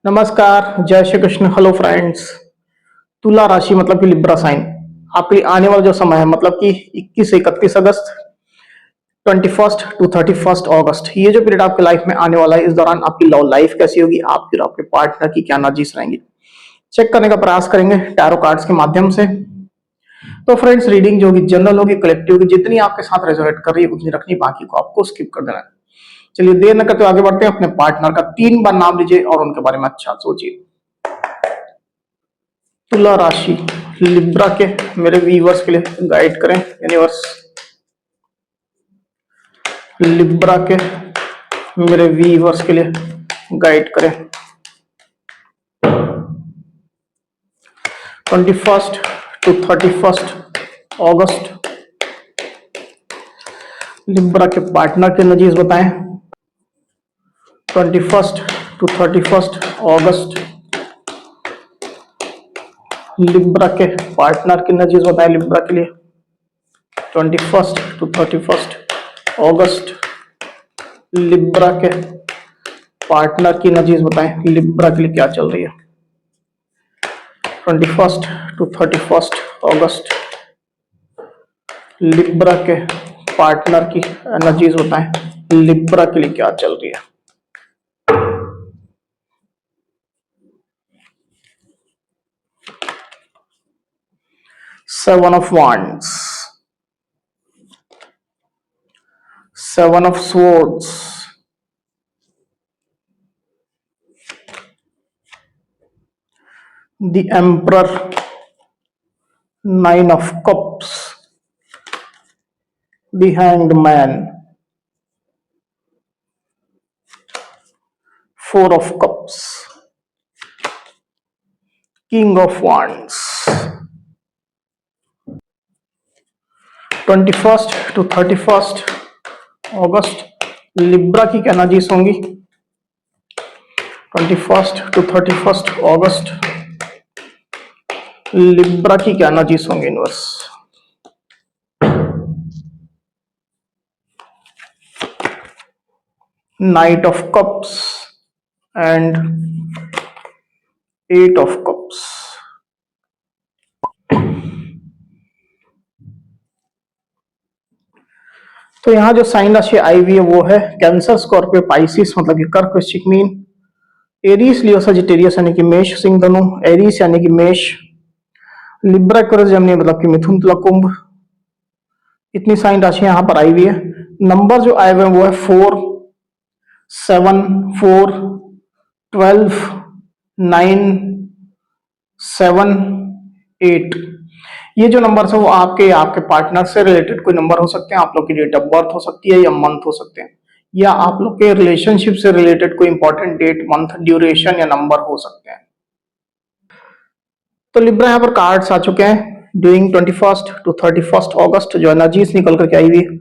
नमस्कार, जय Shri Krishna. Hello friends. तुला राशि मतलब कि लिब्रा साइन आपके लिए आने वाला जो समय है मतलब कि 21 से 31 अगस्त, 21 टू 31 अगस्त, ये जो पीरियड आपके लाइफ में आने वाला है, इस दौरान आपकी लव लाइफ कैसी होगी, आपकी और आपके पार्टनर की क्या एनर्जीज रहेंगी, चेक करने का प्रयास करेंगे टैरो कार्ड्स के माध्यम से। तो फ्रेंड्स, रीडिंग जो होगी जनरल होगी, कलेक्टिव होगी, जितनी आपके साथ रेजोनेट कर रही है उतनी रखनी, बाकी को आपको स्किप कर देना है। चलिए देर न करते आगे बढ़ते हैं। अपने पार्टनर का 3 बार नाम लीजिए और उनके बारे में अच्छा सोचिए। तुला राशि लिब्रा के मेरे व्यूवर्स के लिए गाइड करें यूनिवर्स। लिब्रा के मेरे व्यूवर्स के लिए गाइड करें। 21 टू 31 अगस्त लिब्रा के पार्टनर के नजीज बताएं। 21 टू 31 अगस्त लिब्रा के पार्टनर की नजीज बताएं लिब्रा के लिए। 21 टू 31 अगस्त लिब्रा के पार्टनर की नजीज बताएं लिब्रा के लिए क्या चल रही है। 21 टू 31 अगस्त लिब्रा के पार्टनर की एनर्जीज बताएं लिब्रा के लिए क्या चल रही है। Seven of wands, seven of swords, the emperor, nine of cups, the hanged man, four of cups, king of wands। 21 to 31 अगस्त लिब्रा की क्या एनर्जीज होंगी। 21 टू 31 अगस्त लिब्रा की क्या एनर्जीज होंगी universe. Knight of cups and eight of cups. तो यहाँ जो साइन राशि आई हुई है वो है कैंसर, स्कॉर्पियो, पाइसिस मतलब कि कर्क, वृश्चिक, मीन, एरीज, लियो, सजिटेरियस यानी कि मेष, सिंह, धनु, एरीज यानी कि मेष, लिब्रा, एक्वेरियस, जेमिनी मतलब कि मिथुन, तुला, कुंभ। इतनी साइन राशि यहाँ पर आई हुई है। नंबर जो आए हुए हैं वो है 4, 7, 4, 12, 9, 7, 8। ये जो नंबर है वो आपके पार्टनर से रिलेटेड कोई नंबर हो सकते हैं, आप लोग की डेट ऑफ बर्थ हो सकती है या मंथ हो सकते हैं, या आप लोग के रिलेशनशिप से रिलेटेड कोई इंपॉर्टेंट डेट, मंथ, ड्यूरेशन या नंबर हो सकते हैं। तो लिब्रा यहाँ पर कार्ड्स आ चुके हैं ड्यूरिंग 21 टू 31 अगस्त जो एनर्जीज निकल करके आई हुई।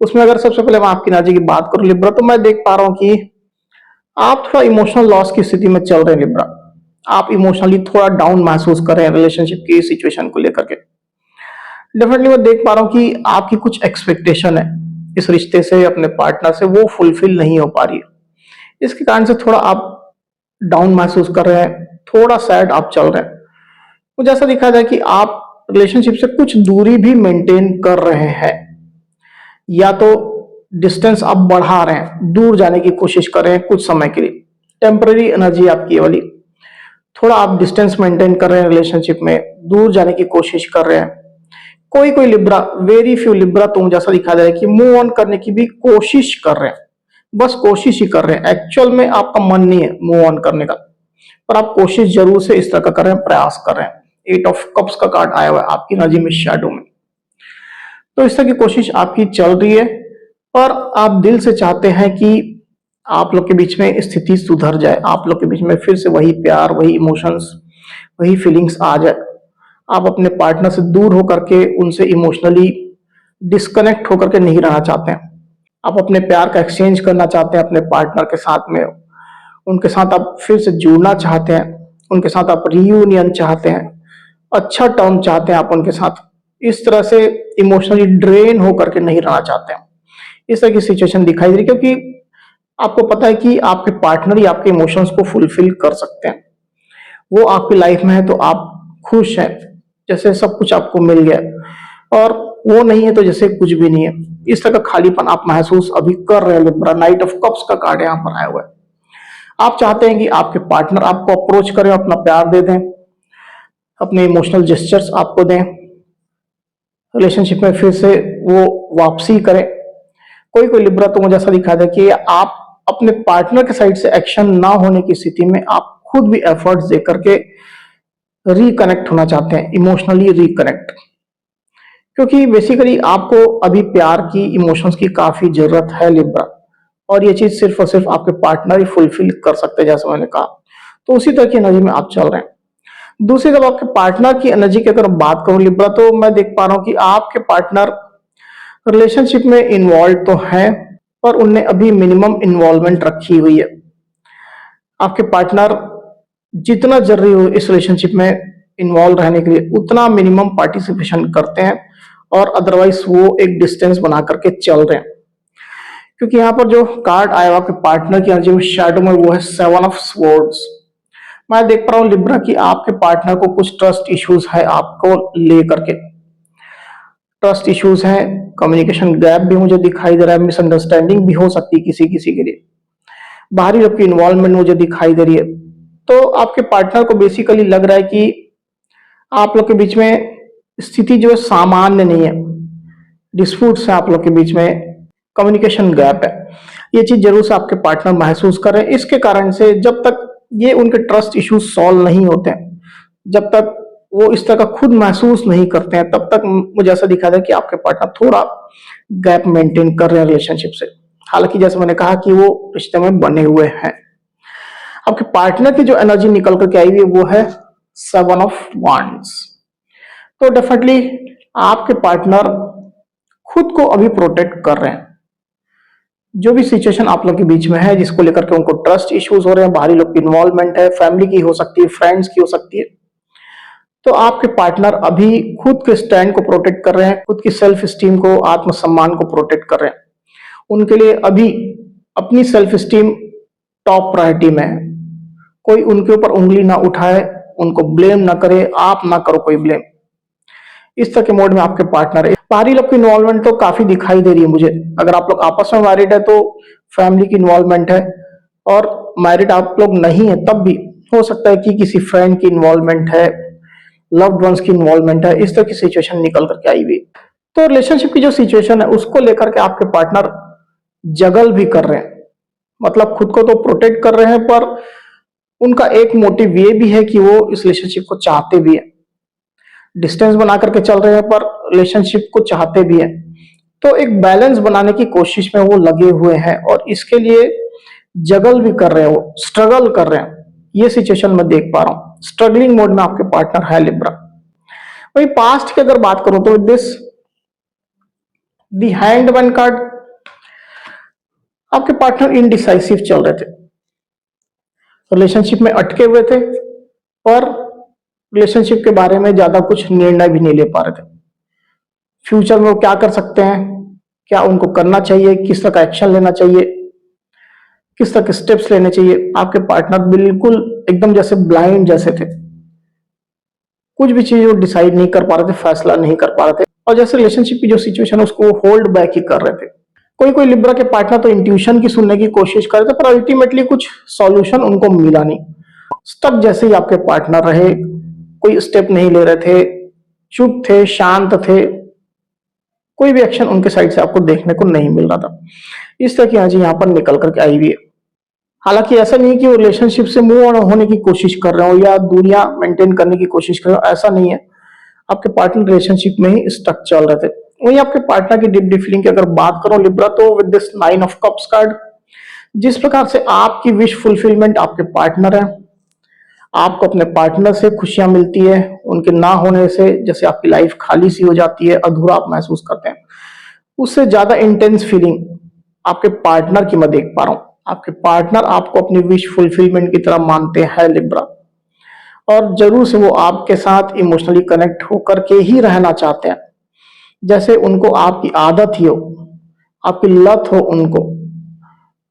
उसमें अगर सबसे पहले मैं आपकी एनर्जी की बात करूं लिब्रा, तो मैं देख पा रहा हूं कि आप थोड़ा इमोशनल लॉस की स्थिति में चल रहे हैं लिब्रा। आप इमोशनली थोड़ा डाउन महसूस कर रहे हैं रिलेशनशिप की सिचुएशन को लेकर के। डेफिनेटली मैं देख पा रहा हूं कि आपकी कुछ एक्सपेक्टेशन है इस रिश्ते से, अपने पार्टनर से, वो फुलफिल नहीं हो पा रही है। इसके कारण से थोड़ा आप डाउन महसूस कर रहे हैं, थोड़ा सैड आप चल रहे हैं। मुझे ऐसा दिखा जाए कि आप रिलेशनशिप से कुछ दूरी भी मेंटेन कर रहे हैं, या तो डिस्टेंस आप बढ़ा रहे हैं, दूर जाने की कोशिश कर रहे हैं कुछ समय के लिए। टेम्पररी एनर्जी आपकी ये वाली, थोड़ा आप डिस्टेंस मेंटेन कर रहे हैं रिलेशनशिप में, दूर जाने की कोशिश कर रहे हैं। कोई कोई लिब्रा, वेरी फ्यू लिब्रा, तो मुझे ऐसा दिखा जाए कि मूव ऑन करने की भी कोशिश कर रहे हैं, बस कोशिश ही कर रहे हैं। एक्चुअल में आपका मन नहीं है मूव ऑन करने का, पर आप कोशिश जरूर से इस तरह का कर रहे हैं, प्रयास कर रहे हैं। 8 ऑफ कप्स का कार्ड आया हुआ है आपकी एनर्जी में, शैडो में। तो इस तरह की कोशिश आपकी चल रही है, और आप दिल से चाहते हैं कि आप लोग के बीच में स्थिति सुधर जाए, आप लोग के बीच में फिर से वही प्यार, वही इमोशंस, वही फीलिंग्स आ जाए। आप अपने पार्टनर से दूर होकर के, उनसे इमोशनली डिस्कनेक्ट होकर के नहीं रहना चाहते हैं। आप अपने प्यार का एक्सचेंज करना चाहते हैं अपने पार्टनर के साथ में, उनके साथ आप फिर से जुड़ना चाहते हैं, उनके साथ आप रियूनियन चाहते हैं, अच्छा टर्म चाहते हैं आप उनके साथ। इस तरह से इमोशनली ड्रेन होकर के नहीं रहना चाहते हैं। इस तरह की सिचुएशन दिखाई दे रही, क्योंकि आपको पता है कि आपके पार्टनर ही आपके इमोशंस को फुलफिल कर सकते हैं। वो आपकी लाइफ में है तो आप खुश हैं, जैसे सब कुछ आपको मिल गया है, और वो नहीं है तो जैसे कुछ भी नहीं है। इस तरह का खालीपन आप महसूस अभी कर रहे हैं लिब्रा। नाइट ऑफ कप्स का कार्ड यहाँ पर आया हुआ है। आप चाहते हैं कि आपके पार्टनर आपको अप्रोच करें, अपना प्यार दे दें, अपने इमोशनल जेस्चर्स आपको दें, रिलेशनशिप में फिर से वो वापसी करें। कोई कोई लिब्रा तो मुझे ऐसा दिखा दे कि आप अपने पार्टनर के साइड से एक्शन ना होने की स्थिति में आप खुद भी एफर्ट्स दे करके रिकनेक्ट होना चाहते हैं, इमोशनली रिकनेक्ट। क्योंकि बेसिकली आपको अभी प्यार की, इमोशंस की काफी जरूरत है लिब्रा, और ये चीज सिर्फ और सिर्फ आपके पार्टनर ही फुलफिल कर सकते हैं, जैसे मैंने कहा। तो उसी तरह की एनर्जी में आप चल रहे हैं। दूसरी जब आपके पार्टनर की एनर्जी की अगर बात करूं लिब्रा, तो मैं देख पा रहा हूं कि आपके पार्टनर रिलेशनशिप में इन्वॉल्व तो हैं, पर उनने अभी मिनिमम इन्वॉल्वमेंट रखी हुई है। आपके पार्टनर जितना जरूरी हो इस रिलेशनशिप में इन्वॉल्व रहने के लिए उतना मिनिमम पार्टिसिपेशन करते हैं, और अदरवाइज वो एक डिस्टेंस बना करके चल रहे हैं। क्योंकि यहाँ पर जो कार्ड आया हुआ आपके पार्टनर की एनर्जी में शैडो में, वो है 7 ऑफ स्वॉर्ड्स। मैं देख पा रहा हूँ लिब्रा कि आपके पार्टनर को कुछ ट्रस्ट इश्यूज है आपको लेकर के। ट्रस्ट इश्यूज हैं, कम्युनिकेशन गैप भी मुझे दिखाई दे रहा है, मिसअंडरस्टैंडिंग भी हो सकती है किसी किसी के लिए, बाहरी लोग की इन्वॉल्वमेंट मुझे दिखाई दे रही है। तो आपके पार्टनर को बेसिकली लग रहा है कि आप लोग के बीच में स्थिति जो है सामान्य नहीं है, डिस्प्यूट्स है आप लोग के बीच में, कम्युनिकेशन गैप है। ये चीज जरूर से आपके पार्टनर महसूस कर रहे हैं। इसके कारण से जब तक ये उनके ट्रस्ट इश्यूज सॉल्व नहीं होते हैं, जब तक वो इस तरह का खुद महसूस नहीं करते हैं, तब तक मुझे ऐसा दिखा था कि आपके पार्टनर थोड़ा गैप मेंटेन कर रहे हैं रिलेशनशिप से। हालांकि जैसे मैंने कहा कि वो रिश्ते में बने हुए हैं। आपके पार्टनर की जो एनर्जी निकल करके आई हुई है वो है 7 ऑफ वांड्स। तो डेफिनेटली आपके पार्टनर खुद को अभी प्रोटेक्ट कर रहे हैं। जो भी सिचुएशन आप लोग के बीच में है, जिसको लेकर के उनको ट्रस्ट इश्यूज हो रहे हैं, बाहरी लोग की इन्वॉल्वमेंट है, फैमिली की हो सकती है, फ्रेंड्स की हो सकती है, तो आपके पार्टनर अभी खुद के स्टैंड को प्रोटेक्ट कर रहे हैं, खुद की सेल्फ स्टीम को, आत्मसम्मान को प्रोटेक्ट कर रहे हैं। उनके लिए अभी अपनी सेल्फ स्टीम टॉप प्रायोरिटी में है। कोई उनके ऊपर उंगली ना उठाए, उनको ब्लेम ना करे, आप ना करो कोई ब्लेम। इस तरह के मोड में आपके पार्टनर है। बाहरी लोग की इन्वॉल्वमेंट तो काफी दिखाई दे रही है मुझे। अगर आप लोग आपस में मैरिड है तो फैमिली की इन्वॉल्वमेंट है, और मैरिड आप लोग नहीं है तब भी हो सकता है कि किसी फ्रेंड की इन्वॉल्वमेंट है, लव्ड वंस की इन्वॉल्वमेंट है। इस तरह की सिचुएशन निकल करके आई हुई। तो रिलेशनशिप की जो सिचुएशन है उसको लेकर के आपके पार्टनर जगल भी कर रहे हैं। मतलब खुद को तो प्रोटेक्ट कर रहे हैं, पर उनका एक मोटिव ये भी है कि वो इस रिलेशनशिप को चाहते भी है। डिस्टेंस बना करके चल रहे हैं, पर रिलेशनशिप को चाहते भी हैं। तो एक बैलेंस बनाने की कोशिश में वो लगे हुए हैं, और इसके लिए जगल भी कर रहे हैं, वो स्ट्रगल कर रहे हैं। ये सिचुएशन मैं देख पा रहा हूँ। स्ट्रगलिंग मोड में आपके पार्टनर है लिब्रा। वही पास्ट की अगर बात करूं तो दिस दी हैंगमैन कार्ड, आपके पार्टनर इनडिसाइसिव चल रहे थे, रिलेशनशिप में अटके हुए थे, और रिलेशनशिप के बारे में ज्यादा कुछ निर्णय भी नहीं ले पा रहे थे। फ्यूचर में वो क्या कर सकते हैं, क्या उनको करना चाहिए, किस तरह का एक्शन लेना चाहिए, किस तरह के स्टेप्स लेने चाहिए, आपके पार्टनर बिल्कुल एकदम जैसे ब्लाइंड जैसे थे। कुछ भी चीज वो डिसाइड नहीं कर पा रहे थे, फैसला नहीं कर पा रहे थे, और जैसे रिलेशनशिप की जो सिचुएशन है उसको होल्ड बैक ही कर रहे थे। कोई कोई लिब्रा के पार्टनर तो इंट्यूशन की सुनने की कोशिश कर रहे थे, पर अल्टीमेटली कुछ सॉल्यूशन उनको मिला नहीं। स्टक जैसे ही आपके पार्टनर रहे, कोई स्टेप नहीं ले रहे थे, चुप थे, शांत थे, कोई भी एक्शन उनके साइड से आपको देखने को नहीं मिल रहा था। इस तरह की एनर्जी यहाँ पर निकल करके आई हुई है। हालांकि ऐसा नहीं है कि वो रिलेशनशिप से मूव ऑन होने की कोशिश कर रहे हो या दूरियां मेंटेन करने की कोशिश कर रहे हो, ऐसा नहीं है। आपके पार्टनर रिलेशनशिप में ही स्टक चल रहे थे। वहीं आपके पार्टनर की डीप डीप फीलिंग की अगर बात करो लिब्रा, तो with this 9 of cups card, जिस प्रकार से आपकी विश फुलफिलमेंट आपके पार्टनर है, आपको अपने पार्टनर से खुशियां मिलती है, उनके ना होने से जैसे आपकी लाइफ खाली सी हो जाती है, अधूरा आप महसूस करते हैं, उससे ज्यादा इंटेंस फीलिंग आपके पार्टनर की मैं देख पा रहा हूं। आपके पार्टनर आपको अपनी विश फुलफिलमेंट की तरह मानते हैं लिब्रा, और जरूर से वो आपके साथ इमोशनली कनेक्ट होकर के ही रहना चाहते हैं, जैसे उनको आपकी आदत ही हो, आपकी लत हो उनको।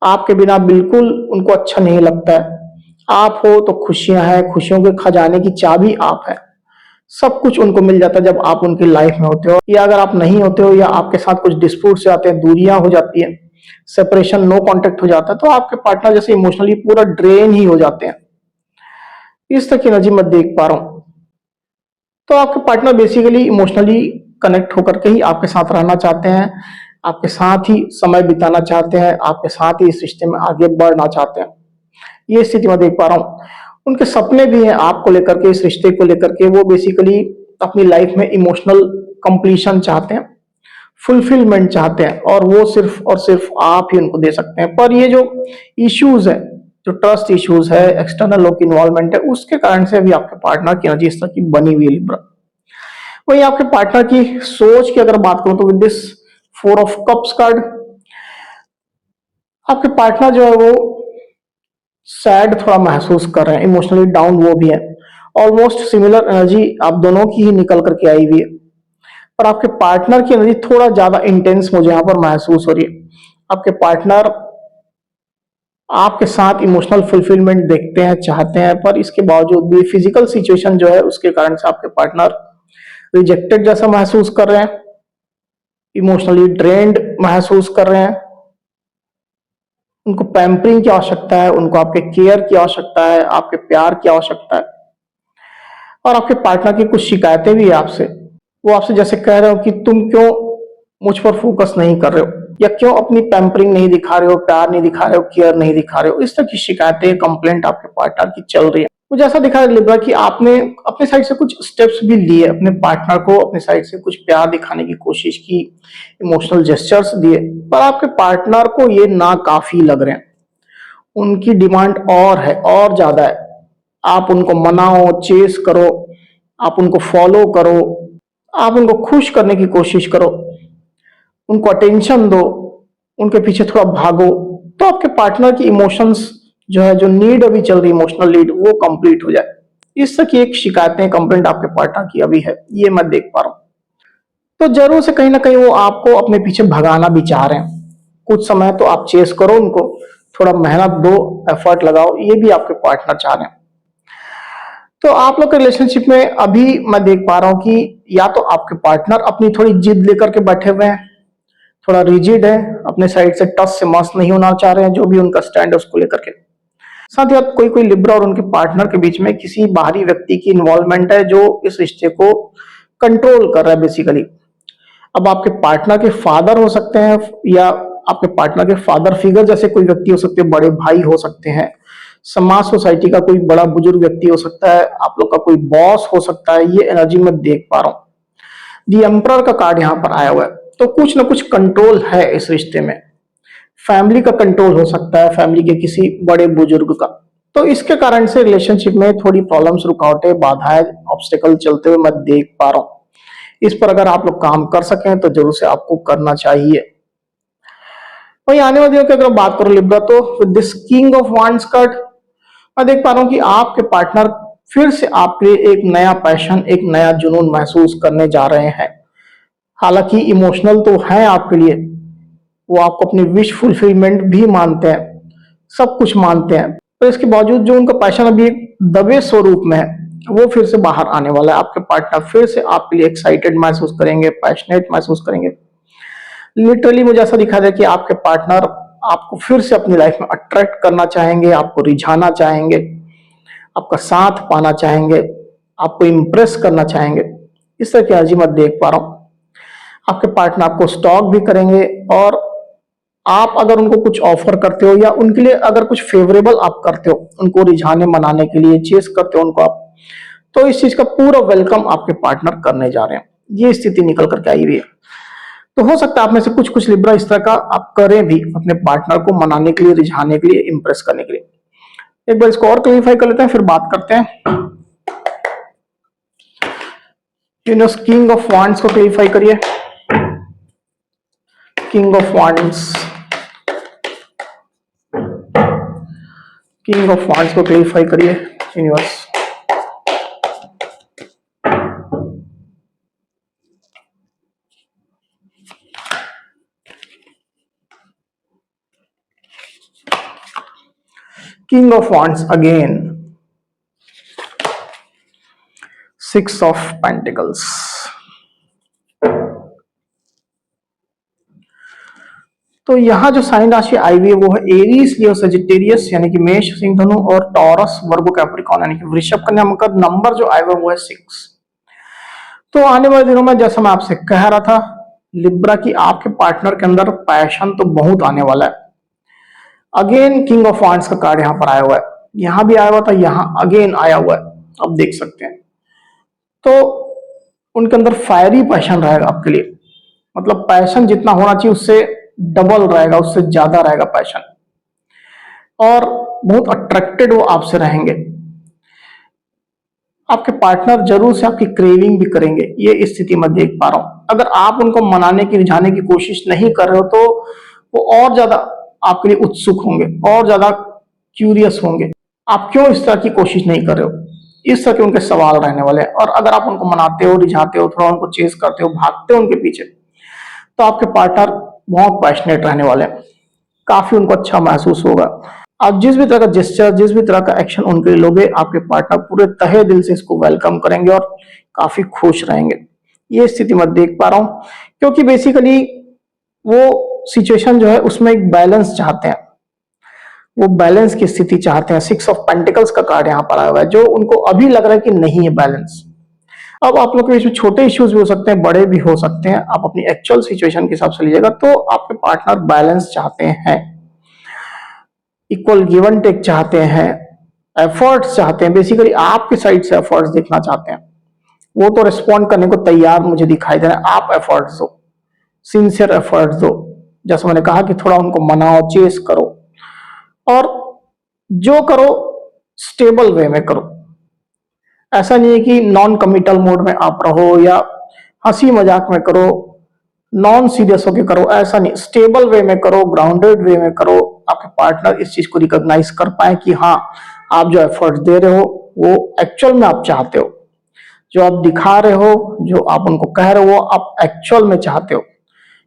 आपके बिना बिल्कुल उनको अच्छा नहीं लगता है। आप हो तो खुशियां हैं, खुशियों के खजाने की चाबी आप है। सब कुछ उनको मिल जाता है जब आप उनकी लाइफ में होते हो, या अगर आप नहीं होते हो या आपके साथ कुछ डिस्प्यूट्स आते हैं, दूरियां हो जाती है, सेपरेशन, नो कांटेक्ट हो जाता है, तो आपके पार्टनर जैसे इमोशनली पूरा ड्रेन ही हो जाते हैं। इस तरह की एनर्जी मैं देख पा रहा हूँ। तो आपके पार्टनर बेसिकली इमोशनली कनेक्ट होकर के ही आपके साथ रहना चाहते हैं, आपके साथ ही समय बिताना चाहते हैं, आपके साथ ही इस रिश्ते में आगे बढ़ना चाहते हैं। ये स्थिति मैं देख पा रहा हूँ। उनके सपने भी हैं आपको लेकर के, इस रिश्ते को लेकर के। वो बेसिकली अपनी लाइफ में इमोशनल कंप्लीशन चाहते हैं, फुलफिलमेंट चाहते हैं, और वो सिर्फ और सिर्फ आप ही उनको दे सकते हैं। पर ये जो इश्यूज है, जो ट्रस्ट इश्यूज है, एक्सटर्नल लोग की इन्वॉल्वमेंट है, उसके कारण से अभी आपके पार्टनर की एनर्जी इस तरह की बनी हुई है लिब्रा। वही आपके पार्टनर की सोच की अगर बात करूं तो with this 4 of cups card, आपके पार्टनर जो है वो सैड थोड़ा महसूस कर रहे हैं, इमोशनली डाउन वो भी है। ऑलमोस्ट सिमिलर एनर्जी आप दोनों की ही निकल करके आई हुई है, पर आपके पार्टनर की एनर्जी थोड़ा ज्यादा इंटेंस मुझे यहाँ पर महसूस हो रही है। आपके पार्टनर आपके साथ इमोशनल फुलफिलमेंट देखते हैं, चाहते हैं, पर इसके बावजूद भी फिजिकल सिचुएशन जो है उसके कारण से आपके पार्टनर रिजेक्टेड जैसा महसूस कर रहे हैं, इमोशनली ड्रेन्ड महसूस कर रहे हैं। उनको पैम्परिंग की आवश्यकता है, उनको आपके केयर की आवश्यकता है, आपके प्यार की आवश्यकता है। और आपके पार्टनर की कुछ शिकायतें भी है आपसे। वो आपसे जैसे कह रहे हो कि तुम क्यों मुझ पर फोकस नहीं कर रहे हो, या क्यों अपनी पैम्परिंग नहीं दिखा रहे हो, प्यार नहीं दिखा रहे हो, केयर नहीं दिखा रहे हो। इस तरह की शिकायतें, कंप्लेंट आपके पार्टनर की चल रही है। मुझे ऐसा दिखा है लिब्रा कि आपने अपने साइड से कुछ स्टेप्स भी लिए, अपने पार्टनर को अपने साइड से कुछ प्यार दिखाने की कोशिश की, इमोशनल जेस्चर्स दिए, पर आपके पार्टनर को ये ना काफी लग रहे हैं। उनकी डिमांड और है, और ज्यादा है। आप उनको मनाओ, चेस करो, आप उनको फॉलो करो, आप उनको खुश करने की कोशिश करो, उनको अटेंशन दो, उनके पीछे थोड़ा भागो, तो आपके पार्टनर की इमोशंस जो है, जो नीड अभी चल रही इमोशनल नीड, वो कंप्लीट हो जाए। इस तरह की एक शिकायतें, कंप्लेंट आपके पार्टनर की अभी है, ये मैं देख पा रहा हूँ। तो जरूर से कहीं ना कहीं वो आपको अपने पीछे भगाना भी चाह रहे हैं। कुछ समय तो आप चेस करो उनको, थोड़ा मेहनत दो, एफर्ट लगाओ, ये भी आपके पार्टनर चाह रहे हैं। तो आप लोग के रिलेशनशिप में अभी मैं देख पा रहा हूँ कि या तो आपके पार्टनर अपनी थोड़ी जिद लेकर के बैठे हुए हैं, थोड़ा रिजिड है, अपने साइड से टस से मस नहीं होना चाह रहे हैं, जो भी उनका स्टैंड है उसको लेकर के। साथ ही साथ कोई कोई लिब्रा और उनके पार्टनर के बीच में किसी बाहरी व्यक्ति की इन्वॉल्वमेंट है जो इस रिश्ते को कंट्रोल कर रहा है बेसिकली। अब आपके पार्टनर के फादर हो सकते हैं, या आपके पार्टनर के फादर फिगर जैसे कोई व्यक्ति हो सकते हैं, बड़े भाई हो सकते हैं, समाज सोसाइटी का कोई बड़ा बुजुर्ग व्यक्ति हो सकता है, आप लोग का कोई बॉस हो सकता है। ये एनर्जी मैं देख पा रहा हूँ। दी एम्परर का कार्ड यहाँ पर आया हुआ है, तो कुछ ना कुछ कंट्रोल है इस रिश्ते में। फैमिली का कंट्रोल हो सकता है, फैमिली के किसी बड़े बुजुर्ग का। तो इसके कारण से रिलेशनशिप में थोड़ी प्रॉब्लम्स, रुकावटें, बाधाएं, ऑब्स्टेकल चलते हुए मैं देख पा रहा हूँ। इस पर अगर आप लोग काम कर सकें तो जरूर से आपको करना चाहिए। वही आने वाले दिनों की अगर बात करो लिब्रा, तो with this king of wands card मैं देख पा रहा हूँ कि आपके पार्टनर फिर से आपके लिए एक नया पैशन, एक नया जुनून महसूस करने जा रहे हैं। हालांकि इमोशनल तो है आपके लिए, वो आपको अपनी विश फुलफिलमेंट भी मानते हैं, सब कुछ मानते हैं, पर इसके बावजूद जो उनका पैशन अभी एक दबे स्वरूप में है, वो फिर से बाहर आने वाला है। आपके पार्टनर फिर से आपके लिए एक्साइटेड महसूस करेंगे, पैशनेट महसूस करेंगे। लिटरली मुझे ऐसा दिखा जाए कि आपके पार्टनर आपको फिर से अपनी लाइफ में अट्रैक्ट करना चाहेंगे, आपको रिझाना चाहेंगे, आपका साथ पाना चाहेंगे, आपको इम्प्रेस करना चाहेंगे। इस तरह की एनर्जी मैं देख पा रहा हूँ। आपके पार्टनर आपको स्टॉक भी करेंगे, और आप अगर उनको कुछ ऑफर करते हो, या उनके लिए अगर कुछ फेवरेबल आप करते हो, उनको रिझाने मनाने के लिए चेस करते हो उनको आप, तो इस चीज का पूरा वेलकम आपके पार्टनर करने जा रहे हैं। ये स्थिति निकल करके आई हुई है। तो हो सकता है आप में से कुछ कुछ लिब्रा इस तरह का आप करें भी, अपने पार्टनर को मनाने के लिए, रिझाने के लिए, इंप्रेस करने के लिए। एक बार इसको और क्लेरिफाई कर लेते हैं, फिर बात करते हैं। यूनिवर्स किंग ऑफ वांड्स को क्लेरिफाई करिए। King of wands, king of wands को क्लेरिफाई करिए universe. King of Wands again, Six of Pentacles. तो यहां जो साइन राशि आई हुई है वो है एरीज, लियो, सजिटेरियस यानी कि मेष, सिंह, धनु और टॉरस, वर्गो, कैप्रिकॉर्न यानी कि वृषभ, कन्या, मकर। नंबर जो आया हुआ वो है 6। तो आने वाले दिनों में जैसा मैं आपसे कह रहा था लिब्रा की आपके पार्टनर के अंदर पैशन तो बहुत आने वाला है। अगेन किंग ऑफ वांड्स का कार्ड यहां पर आया हुआ है, यहां भी आया हुआ था, यहां अगेन आया हुआ है, आप देख सकते हैं। तो उनके अंदर फायरी पैशन रहेगा आपके लिए, मतलब पैशन जितना होना चाहिए उससे डबल रहेगा, उससे ज्यादा रहेगा पैशन, और बहुत अट्रैक्टेड वो आपसे रहेंगे। आपके पार्टनर जरूर से आपकी क्रेविंग भी करेंगे, ये स्थिति मैं देख पा रहा हूं। अगर आप उनको मनाने की, रिझाने की कोशिश नहीं कर रहे हो तो वो और ज्यादा आपके लिए उत्सुक होंगे, और ज्यादा क्यूरियस होंगे। आप क्यों इस तरह की कोशिश नहीं कर रहे हो, इस तरह के उनके सवाल रहने वाले हैं। और अगर आप उनको मनाते हो, रिझाते हो, थोड़ा उनको चेस करते हो, भागते हो उनके पीछे, तो आपके पार्टनर बहुत पैशनेट रहने वाले हैं, काफी उनको अच्छा महसूस होगा। आप जिस भी तरह का जेस्चर, जिस भी तरह का एक्शन उनके लिए लोगे, आपके पार्टनर पूरे तहे दिल से इसको वेलकम करेंगे और काफी खुश रहेंगे। ये स्थिति मैं देख पा रहा हूं, क्योंकि बेसिकली वो सिचुएशन जो है उसमें एक बैलेंस चाहते हैं, वो बैलेंस की स्थिति चाहते हैं। 6 ऑफ पेंटिकल्स का कार्ड यहाँ पर आया हुआ है, जो उनको अभी लग रहा है कि नहीं है बैलेंस। अब आप लोग के बीच में छोटे इश्यूज भी हो सकते हैं, बड़े भी हो सकते हैं, आप अपनी एक्चुअल सिचुएशन के हिसाब से लीजिएगा। तो आपके पार्टनर बैलेंस चाहते हैं, इक्वल गिव एंड टेक चाहते हैं, एफर्ट्स चाहते हैं, बेसिकली आपके साइड से एफर्ट्स देखना चाहते हैं। वो तो रिस्पॉन्ड करने को तैयार मुझे दिखाई दे रहा है, आप एफर्ट्स दो, सिंसियर एफर्ट्स दो। जैसे मैंने कहा कि थोड़ा उनको मनाओ, चेस करो, और जो करो स्टेबल वे में करो। ऐसा नहीं है कि नॉन कमिटल मोड में आप रहो या हंसी मजाक में करो, नॉन सीरियस होके करो, ऐसा नहीं, स्टेबल वे में करो, ग्राउंडेड वे में करो। आपके पार्टनर इस चीज को रिकॉग्नाइज कर पाए कि हाँ, आप जो एफर्ट दे रहे हो वो एक्चुअल में आप चाहते हो, जो आप दिखा रहे हो, जो आप उनको कह रहे हो, आप एक्चुअल में चाहते हो।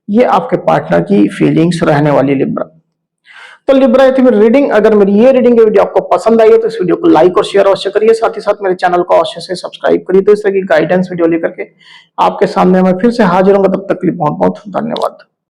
ये आपके पार्टनर की फीलिंग्स रहने वाली लिब्रा। तो लिब्रा ये थी मेरी रीडिंग। अगर मेरी ये रीडिंग की वीडियो आपको पसंद आई है तो इस वीडियो को लाइक और शेयर अवश्य करिए, साथ ही साथ मेरे चैनल को अवश्य से सब्सक्राइब करिए। तो इस तरह की गाइडेंस वीडियो लेकर के आपके सामने मैं फिर से हाजिर हूंगा, तब तक के लिए बहुत बहुत धन्यवाद।